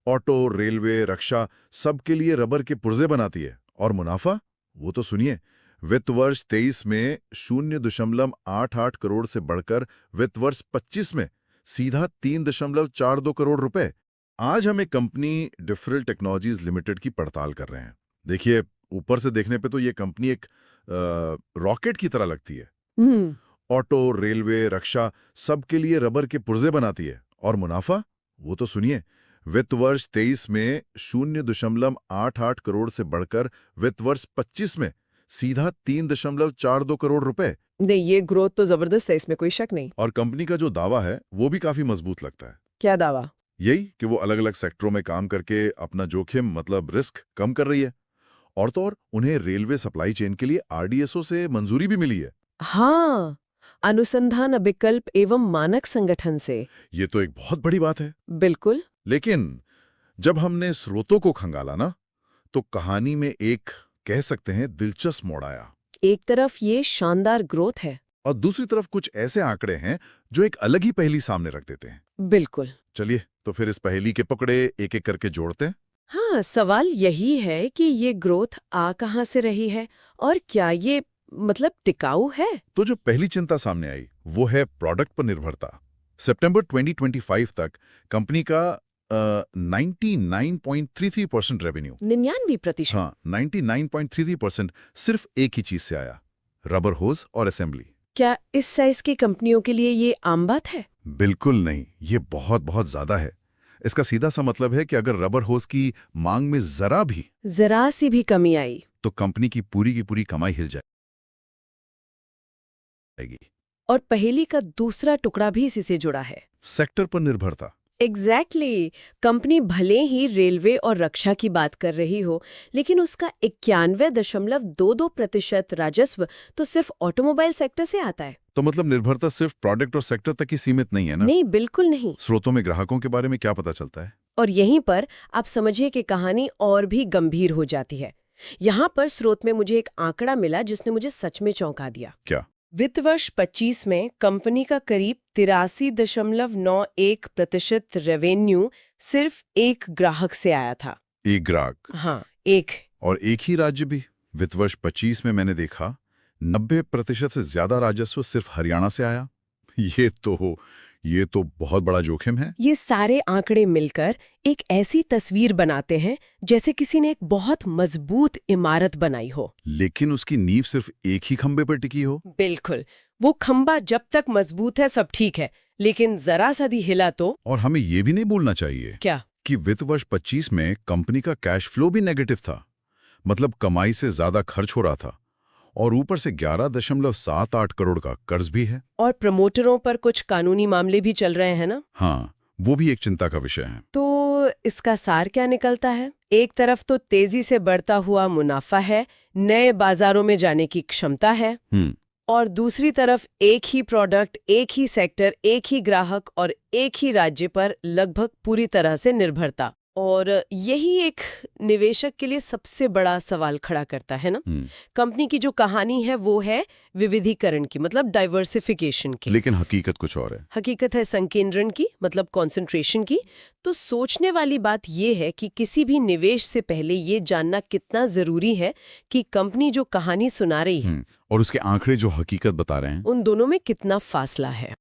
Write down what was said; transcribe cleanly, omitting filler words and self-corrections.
Auto, railway, रक्षा सबके लिए rubber के पुर्जे बनाती है। और मुनाफा? वो तो सुनिए, वित्त वर्ष 23 में 0.88 करोड़ से बढ़कर वित्त वर्ष 25 में सीधा 3.42 करोड़ रुपए। आज हम एक कंपनी डिफरेंट टेक्नोलॉजीज लिमिटेड की पड़ताल कर रहे हैं। देखिए, ऊपर से देखने पे तो ये कंपनी एक रॉकेट की तरह लगती है। ऑटो, रेलवे, रक्षा सबके लिए रबर के पुर्जे बनाती है। और मुनाफा? वो तो सुनिए, वित्त वर्ष 23 में 0.88 करोड़ से बढ़कर वित्त वर्ष 25 में सीधा 3.42 करोड़ रुपए। नहीं, ये ग्रोथ तो जबरदस्त है, इसमें कोई शक नहीं। और कंपनी का जो दावा है वो भी काफी मजबूत लगता है। क्या दावा? यही कि वो अलग अलग सेक्टरों में काम करके अपना जोखिम मतलब रिस्क कम कर रही है। और तो और उन्हें रेलवे सप्लाई चेन के लिए आरडीएसओ से मंजूरी भी मिली है। हाँ, अनुसंधान अभिकल्प एवं मानक संगठन से। ये तो एक बहुत बड़ी बात है। बिल्कुल। लेकिन जब हमने स्रोतों को खंगाला ना, तो कहानी में एक कह सकते हैं दिलचस्प मोड़ आया। एक तरफ ये शानदार ग्रोथ है। और दूसरी तरफ कुछ ऐसे आंकड़े हैं जो एक अलग ही पहेली सामने रख देते हैं। बिल्कुल। चलिए तो फिर इस पहेली के पकड़े एक एक करके जोड़ते हैं। हाँ, सवाल यही है कि ये ग्रोथ आ कहाँ से रही है और क्या ये मतलब टिकाऊ है? तो जो पहली चिंता सामने आई वो है प्रोडक्ट पर निर्भरता। सितंबर 2025 तक कंपनी का 99.33% रेवेन्यू, 99%? हाँ 99.33% सिर्फ एक ही चीज से आया, रबर होज और असेंबली। क्या इस साइज की कंपनियों के लिए ये आम बात है? बिल्कुल नहीं, ये बहुत बहुत ज्यादा है। इसका सीधा सा मतलब है कि अगर रबर होज की मांग में जरा सी भी कमी आई तो कंपनी की पूरी कमाई हिल जाएगी। और पहेली का दूसरा टुकड़ा भी इसी से जुड़ा है, सेक्टर पर निर्भरता। एग्जैक्टली। कंपनी भले ही रेलवे और रक्षा की बात कर रही हो, लेकिन उसका 91.22% राजस्व तो सिर्फ ऑटोमोबाइल सेक्टर से आता है। तो मतलब निर्भरता सिर्फ प्रोडक्ट और सेक्टर तक ही सीमित नहीं है ना? नहीं, बिल्कुल नहीं। स्रोतों में ग्राहकों के बारे में क्या पता चलता है? और यहीं पर आप समझिए कि कहानी और भी गंभीर हो जाती है। यहाँ पर स्रोत में मुझे एक आंकड़ा मिला जिसने मुझे सच में चौंका दिया। क्या? वित्त वर्ष 25 में कंपनी का करीब 83.91% रेवेन्यू सिर्फ एक ग्राहक से आया था। एक ग्राहक? हाँ, एक। और एक ही राज्य भी? वित्त वर्ष 25 में मैंने देखा 90% से ज्यादा राजस्व सिर्फ हरियाणा से आया। ये तो बहुत बड़ा जोखिम है। ये सारे आंकड़े मिलकर एक ऐसी तस्वीर बनाते हैं जैसे किसी ने एक बहुत मजबूत इमारत बनाई हो, लेकिन उसकी नींव सिर्फ एक ही खंबे पर टिकी हो। बिल्कुल। वो खंबा जब तक मजबूत है सब ठीक है, लेकिन जरा सा भी हिला तो। और हमें ये भी नहीं भूलना चाहिए क्या कि वित्त वर्ष 25 में कंपनी का कैश फ्लो भी नेगेटिव था। मतलब कमाई से ज्यादा खर्च हो रहा था और ऊपर से 11.78 करोड़ का कर्ज भी है। और प्रमोटरों पर कुछ कानूनी मामले भी चल रहे हैं ना? हाँ, वो भी एक चिंता का विषय है। तो इसका सार क्या निकलता है? एक तरफ तो तेजी से बढ़ता हुआ मुनाफा है, नए बाजारों में जाने की क्षमता है, और दूसरी तरफ एक ही प्रोडक्ट, एक ही सेक्टर, एक ही ग्राहक और एक ही राज्य पर लगभग पूरी तरह से निर्भरता। और यही एक निवेशक के लिए सबसे बड़ा सवाल खड़ा करता है ना। कंपनी की जो कहानी है वो है विविधीकरण की, मतलब डाइवर्सिफिकेशन की। लेकिन हकीकत कुछ और है। हकीकत है संकेंद्रण की, मतलब कंसंट्रेशन की। तो सोचने वाली बात ये है कि किसी भी निवेश से पहले ये जानना कितना जरूरी है कि कंपनी जो कहानी सुना रही है और उसके आंकड़े जो हकीकत बता रहे हैं, उन दोनों में कितना फासला है।